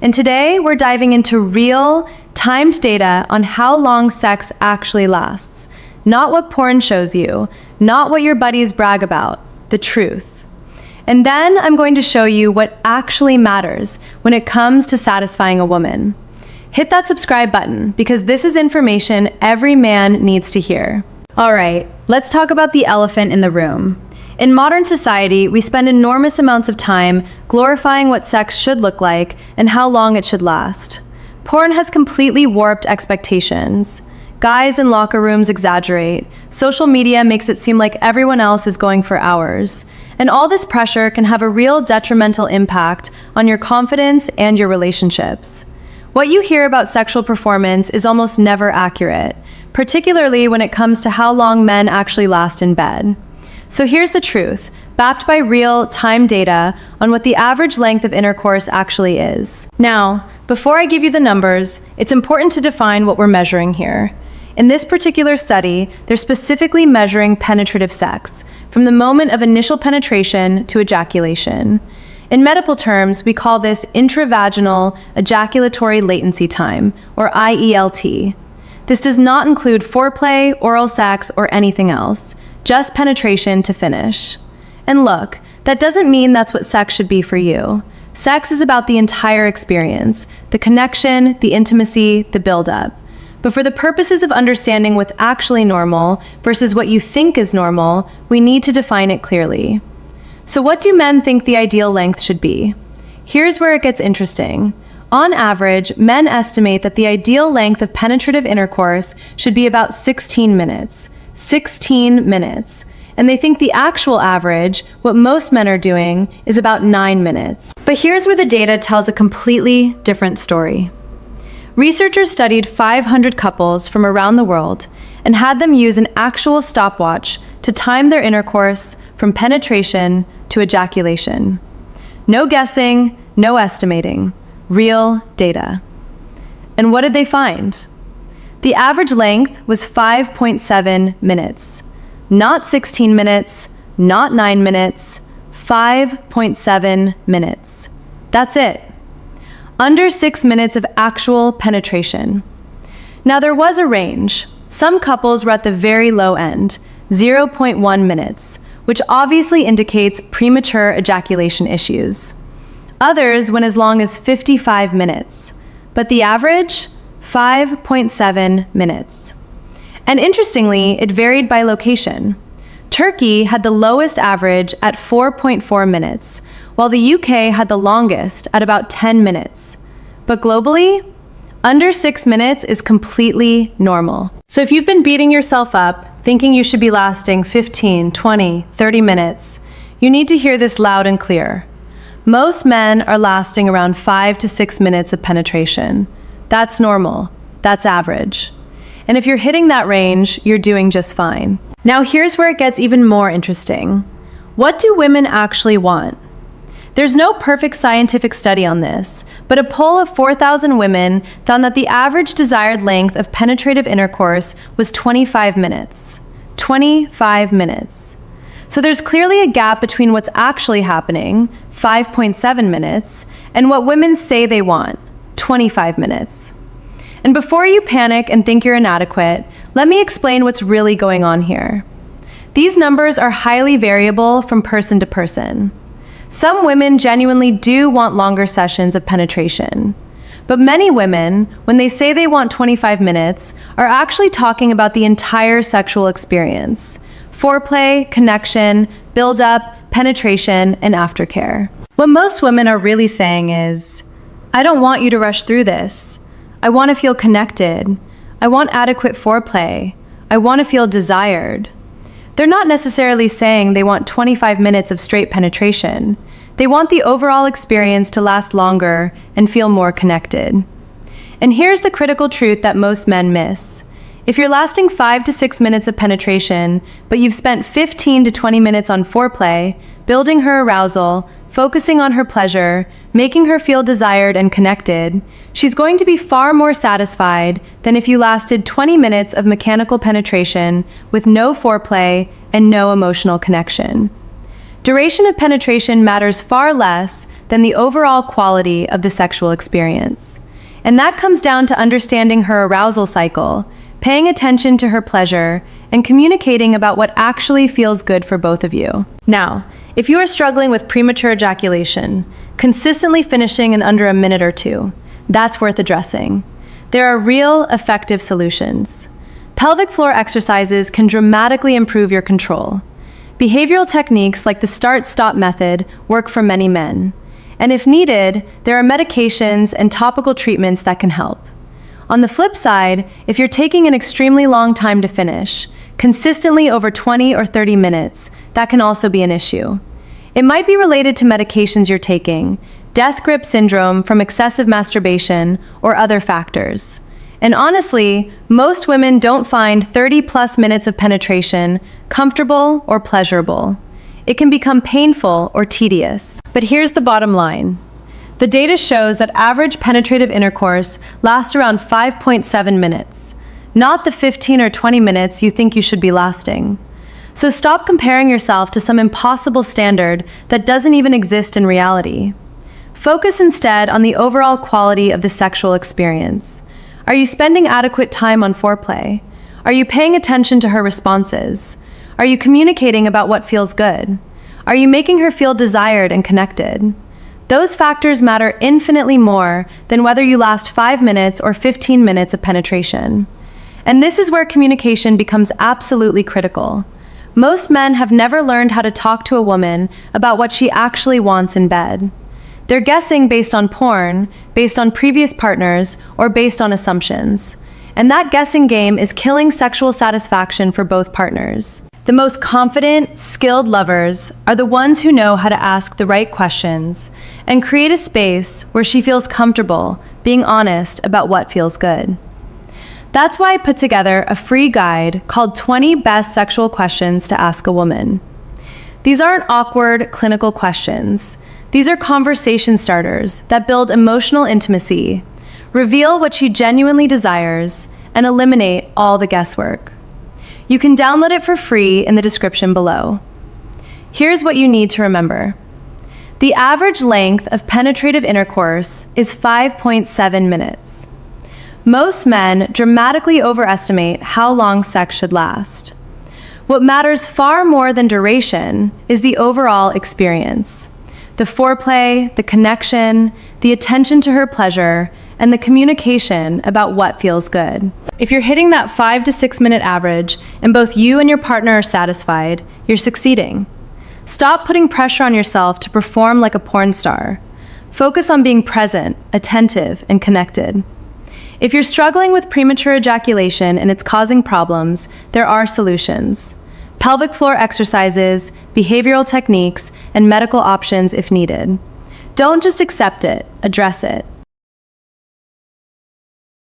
And today we're diving into real, timed data on how long sex actually lasts. Not what porn shows you, not what your buddies brag about, the truth. And then I'm going to show you what actually matters when it comes to satisfying a woman. Hit that subscribe button because this is information every man needs to hear. All right, let's talk about the elephant in the room. In modern society, we spend enormous amounts of time glorifying what sex should look like and how long it should last. Porn has completely warped expectations. Guys in locker rooms exaggerate. Social media makes it seem like everyone else is going for hours. And all this pressure can have a real detrimental impact on your confidence and your relationships. What you hear about sexual performance is almost never accurate, particularly when it comes to how long men actually last in bed. So here's the truth, backed by real time data on what the average length of intercourse actually is. Now, before I give you the numbers, it's important to define what we're measuring here. In this particular study, they're specifically measuring penetrative sex, from the moment of initial penetration to ejaculation. In medical terms, we call this intravaginal ejaculatory latency time, or IELT. This does not include foreplay, oral sex, or anything else. Just penetration to finish. And look, that doesn't mean that's what sex should be for you. Sex is about the entire experience, the connection, the intimacy, the build-up. But for the purposes of understanding what's actually normal versus what you think is normal, we need to define it clearly. So what do men think the ideal length should be? Here's where it gets interesting. On average, men estimate that the ideal length of penetrative intercourse should be about 16 minutes. 16 minutes. And they think the actual average, what most men are doing, is about 9 minutes. But here's where the data tells a completely different story. Researchers studied 500 couples from around the world and had them use an actual stopwatch to time their intercourse from penetration to ejaculation. No guessing, no estimating, real data. And what did they find? The average length was 5.7 minutes. Not 16 minutes, not 9 minutes, 5.7 minutes. That's it. Under 6 minutes of actual penetration. Now there was a range. Some couples were at the very low end, 0.1 minutes, which obviously indicates premature ejaculation issues. Others went as long as 55 minutes, but the average, 5.7 minutes. And interestingly, it varied by location. Turkey had the lowest average at 4.4 minutes, while the UK had the longest at about 10 minutes. But globally, under 6 minutes is completely normal. So if you've been beating yourself up, thinking you should be lasting 15, 20, 30 minutes, you need to hear this loud and clear. Most men are lasting around 5 to 6 minutes of penetration. That's normal. That's average. And if you're hitting that range, you're doing just fine. Now here's where it gets even more interesting. What do women actually want? There's no perfect scientific study on this, but a poll of 4,000 women found that the average desired length of penetrative intercourse was 25 minutes. 25 minutes. So there's clearly a gap between what's actually happening, 5.7 minutes, and what women say they want, 25 minutes. And before you panic and think you're inadequate, let me explain what's really going on here. These numbers are highly variable from person to person. Some women genuinely do want longer sessions of penetration. But many women, when they say they want 25 minutes, are actually talking about the entire sexual experience. Foreplay, connection, build-up, penetration, and aftercare. What most women are really saying is, I don't want you to rush through this. I want to feel connected. I want adequate foreplay. I want to feel desired. They're not necessarily saying they want 25 minutes of straight penetration. They want the overall experience to last longer and feel more connected. And here's the critical truth that most men miss. If you're lasting 5 to 6 minutes of penetration, but you've spent 15 to 20 minutes on foreplay, building her arousal, focusing on her pleasure, making her feel desired and connected, she's going to be far more satisfied than if you lasted 20 minutes of mechanical penetration with no foreplay and no emotional connection. Duration of penetration matters far less than the overall quality of the sexual experience. And that comes down to understanding her arousal cycle, paying attention to her pleasure, and communicating about what actually feels good for both of you. Now, if you are struggling with premature ejaculation, consistently finishing in under a minute or two, that's worth addressing. There are real, effective solutions. Pelvic floor exercises can dramatically improve your control. Behavioral techniques like the start-stop method work for many men. And if needed, there are medications and topical treatments that can help. On the flip side, if you're taking an extremely long time to finish, consistently over 20 or 30 minutes, that can also be an issue. It might be related to medications you're taking, death grip syndrome from excessive masturbation, or other factors. And honestly, most women don't find 30+ minutes of penetration comfortable or pleasurable. It can become painful or tedious. But here's the bottom line. The data shows that average penetrative intercourse lasts around 5.7 minutes, not the 15 or 20 minutes you think you should be lasting. So stop comparing yourself to some impossible standard that doesn't even exist in reality. Focus instead on the overall quality of the sexual experience. Are you spending adequate time on foreplay? Are you paying attention to her responses? Are you communicating about what feels good? Are you making her feel desired and connected? Those factors matter infinitely more than whether you last 5 minutes or 15 minutes of penetration. And this is where communication becomes absolutely critical. Most men have never learned how to talk to a woman about what she actually wants in bed. They're guessing based on porn, based on previous partners, or based on assumptions. And that guessing game is killing sexual satisfaction for both partners. The most confident, skilled lovers are the ones who know how to ask the right questions and create a space where she feels comfortable being honest about what feels good. That's why I put together a free guide called 20 Best Sexual Questions to Ask a Woman. These aren't awkward, clinical questions. These are conversation starters that build emotional intimacy, reveal what she genuinely desires, and eliminate all the guesswork. You can download it for free in the description below. Here's what you need to remember. The average length of penetrative intercourse is 5.7 minutes. Most men dramatically overestimate how long sex should last. What matters far more than duration is the overall experience. The foreplay, the connection, the attention to her pleasure, and the communication about what feels good. If you're hitting that 5 to 6 minute average and both you and your partner are satisfied, you're succeeding. Stop putting pressure on yourself to perform like a porn star. Focus on being present, attentive, and connected. If you're struggling with premature ejaculation and it's causing problems, there are solutions. Pelvic floor exercises, behavioral techniques, and medical options if needed. Don't just accept it, address it.